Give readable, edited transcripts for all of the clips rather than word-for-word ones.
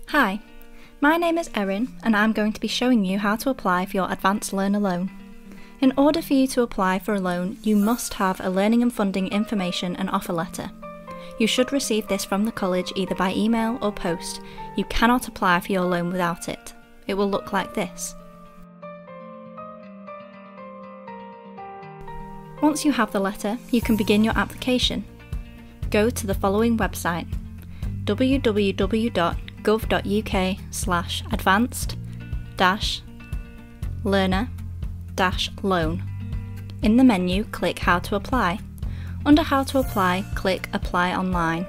Hi, my name is Erin and I'm going to be showing you how to apply for your Advanced Learner Loan. In order for you to apply for a loan, you must have a Learning and Funding Information and Offer Letter. You should receive this from the college either by email or post. You cannot apply for your loan without it. It will look like this. Once you have the letter, you can begin your application. Go to the following website: www.gov.uk/advanced-learner-loan. In the menu, click How to Apply. Under How to Apply, click Apply Online.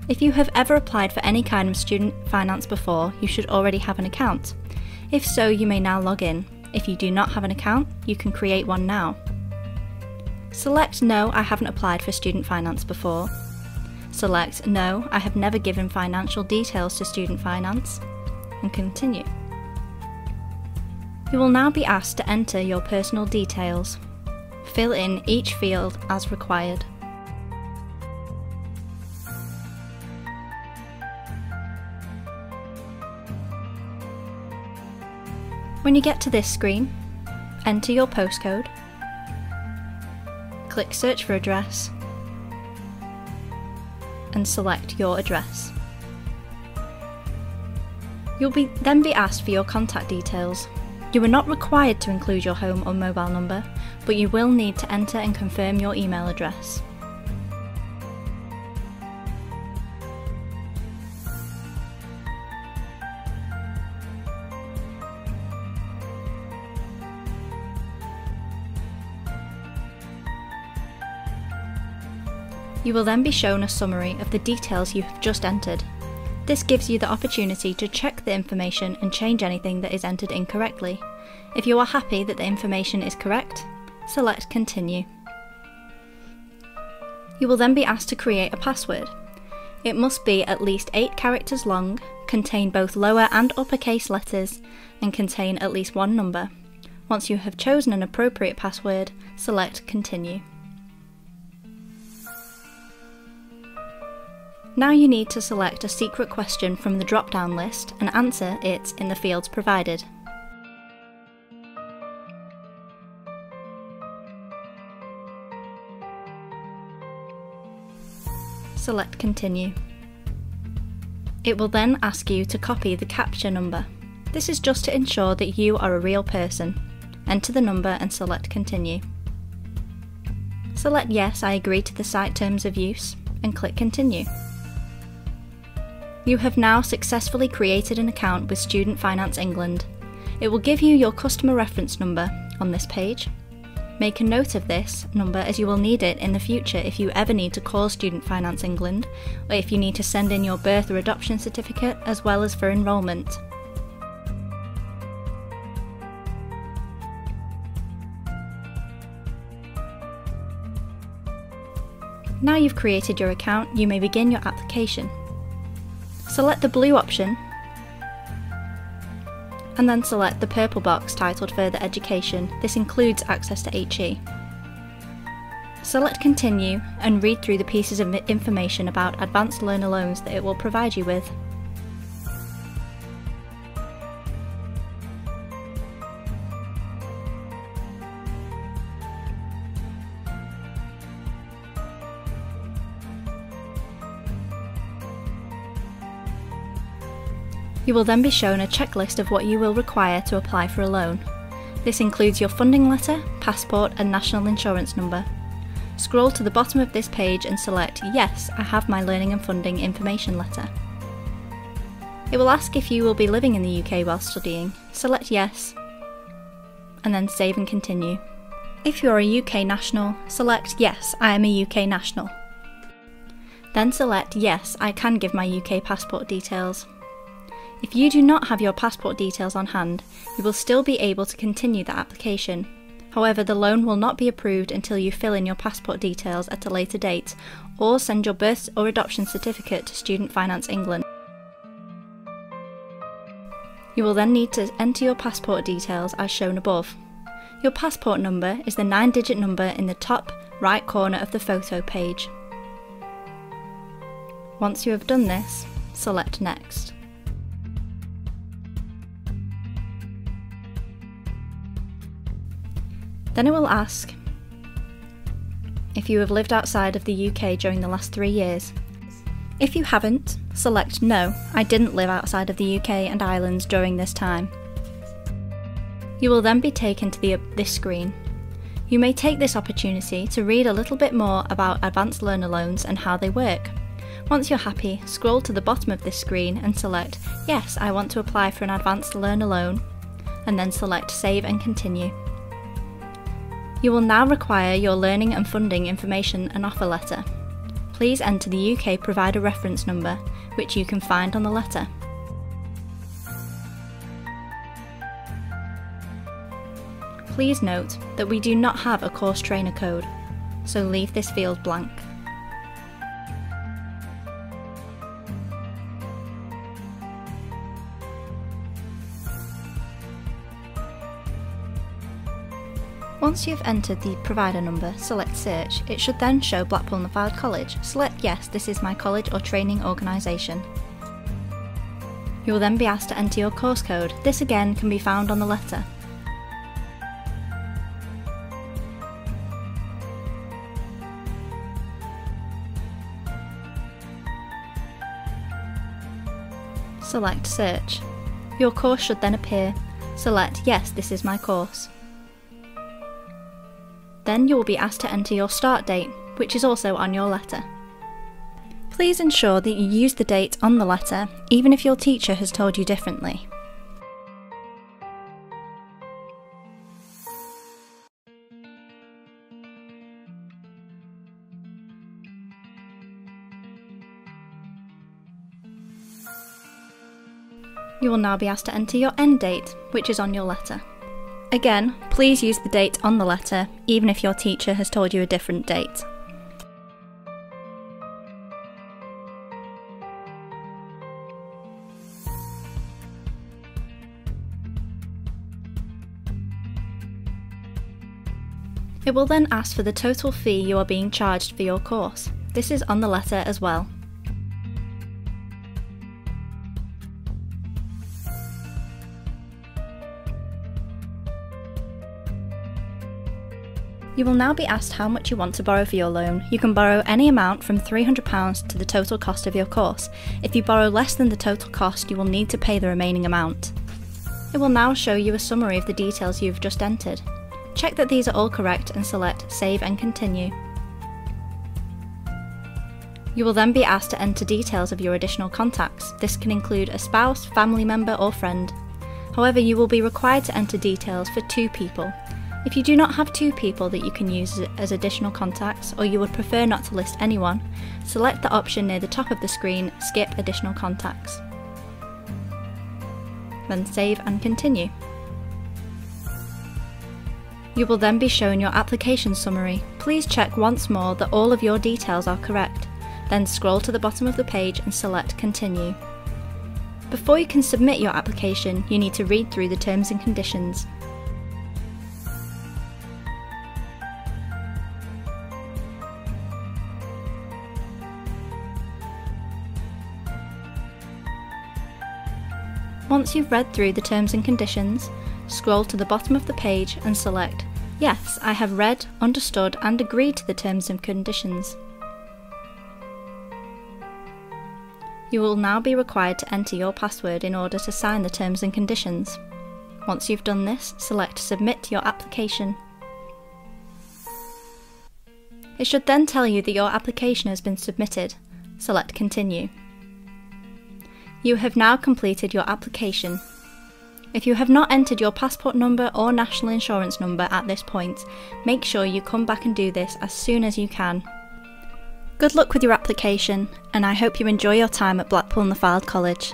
If you have ever applied for any kind of student finance before, you should already have an account. If so, you may now log in. If you do not have an account, you can create one now. Select No, I haven't applied for student finance before. Select No, I have never given financial details to student finance, and continue. You will now be asked to enter your personal details. Fill in each field as required. When you get to this screen, enter your postcode, click Search for Address, and select your address. You'll then be asked for your contact details. You are not required to include your home or mobile number, but you will need to enter and confirm your email address. You will then be shown a summary of the details you have just entered. This gives you the opportunity to check the information and change anything that is entered incorrectly. If you are happy that the information is correct, select Continue. You will then be asked to create a password. It must be at least 8 characters long, contain both lower and uppercase letters, and contain at least one number. Once you have chosen an appropriate password, select Continue. Now you need to select a secret question from the drop-down list and answer it in the fields provided. Select Continue. It will then ask you to copy the CAPTCHA number. This is just to ensure that you are a real person. Enter the number and select Continue. Select Yes, I agree to the site terms of use, and click Continue. You have now successfully created an account with Student Finance England. It will give you your customer reference number on this page. Make a note of this number as you will need it in the future if you ever need to call Student Finance England, or if you need to send in your birth or adoption certificate, as well as for enrolment. Now you've created your account, you may begin your application. Select the blue option and then select the purple box titled Further Education. This includes access to HE. Select Continue and read through the pieces of information about Advanced Learner Loans that it will provide you with. You will then be shown a checklist of what you will require to apply for a loan. This includes your funding letter, passport and national insurance number. Scroll to the bottom of this page and select Yes, I have my Learning and Funding Information Letter. It will ask if you will be living in the UK while studying. Select Yes, and then save and continue. If you are a UK national, select Yes, I am a UK national. Then select Yes, I can give my UK passport details. If you do not have your passport details on hand, you will still be able to continue the application. However, the loan will not be approved until you fill in your passport details at a later date, or send your birth or adoption certificate to Student Finance England. You will then need to enter your passport details as shown above. Your passport number is the 9-digit number in the top right corner of the photo page. Once you have done this, select Next. Then it will ask if you have lived outside of the UK during the last 3 years. If you haven't, select No, I didn't live outside of the UK and Ireland during this time. You will then be taken to this screen. You may take this opportunity to read a little bit more about Advanced Learner Loans and how they work. Once you're happy, scroll to the bottom of this screen and select Yes, I want to apply for an Advanced Learner Loan, and then select Save and Continue. You will now require your learning and funding information and offer letter. Please enter the UK provider reference number, which you can find on the letter. Please note that we do not have a course trainer code, so leave this field blank. Once you have entered the provider number, select Search. It should then show Blackpool Nuffield College. Select Yes, this is my college or training organisation. You will then be asked to enter your course code. This again can be found on the letter. Select Search. Your course should then appear. Select Yes, this is my course. Then you will be asked to enter your start date, which is also on your letter. Please ensure that you use the date on the letter, even if your teacher has told you differently. You will now be asked to enter your end date, which is on your letter. Again, please use the date on the letter, even if your teacher has told you a different date. It will then ask for the total fee you are being charged for your course. This is on the letter as well. You will now be asked how much you want to borrow for your loan. You can borrow any amount from £300 to the total cost of your course. If you borrow less than the total cost, you will need to pay the remaining amount. It will now show you a summary of the details you've just entered. Check that these are all correct and select Save and Continue. You will then be asked to enter details of your additional contacts. This can include a spouse, family member or friend. However, you will be required to enter details for 2 people. If you do not have 2 people that you can use as additional contacts, or you would prefer not to list anyone, select the option near the top of the screen, Skip Additional Contacts. Then Save and Continue. You will then be shown your application summary. Please check once more that all of your details are correct. Then scroll to the bottom of the page and select Continue. Before you can submit your application, you need to read through the terms and conditions. Once you've read through the terms and conditions, scroll to the bottom of the page and select Yes, I have read, understood and agreed to the terms and conditions. You will now be required to enter your password in order to sign the terms and conditions. Once you've done this, select Submit your application. It should then tell you that your application has been submitted. Select Continue. You have now completed your application. If you have not entered your passport number or national insurance number at this point, make sure you come back and do this as soon as you can. Good luck with your application, and I hope you enjoy your time at Blackpool Nuffield College.